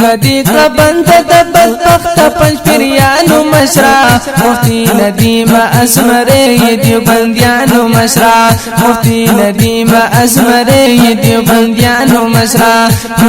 ندی کبند د بدبخت پنج پیریانو مشرا مفتی ندیم اسمره دیوبندیانو مشرا مفتی ندیم اسمره دیوبندیانو مشرا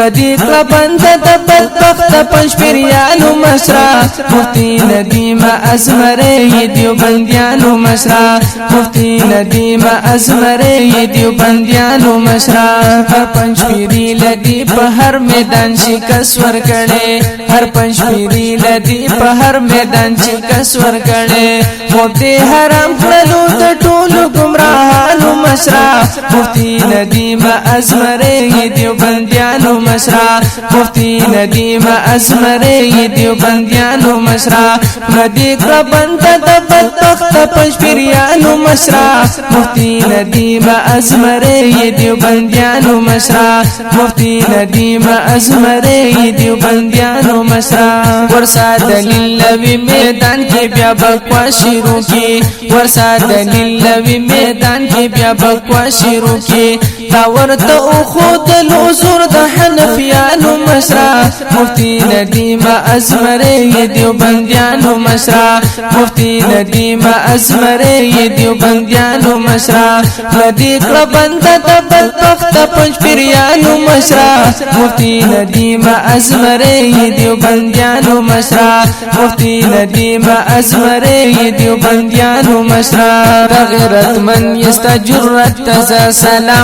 ندی کبند د بدبخت پنج پیریانو مشرا مفتی ندیم اسمره دیوبندیانو مشرا مفتی ندیم اسمره دیوبندیانو مشرا هر پنج پیری لدی په هر میدان شکست ورکړي هر پنج پیری لدی په هر میدان شکست ورکړي مفتی حرام کړلو د ټولو گمراهانو مشرا مفتی ندیم اسمره دیوبندیانو مشرا مفتی ندیم اسمره دیوبندیانو مشرا ندی کبند د بدبخت پنج پیریانو مشرا مفتی ندیم اسمره دیوبندیانو مشرا مفتی ندیم اسمره دیوبندیانو مشرا ورسا دلیل لوی میدان کې بیا بکوا شروع کی ورسا دلیل لوی میدان کې بیا بکوا شروع کی دا ورته او خود الحضور د حنفیانو مشرا مفتی ندیم اسمره دیوبندیانو مشرا مفتی ندیم اسمره دیوبندیانو مشرا ندی کبند د بدبخت پنج پیریانو مشرا مفتی ندیم اسمره دیوبندیانو مشرا مفتی ندیم اسمره دیوبندیانو مشرا غیرت من یست جرأت تزا سلام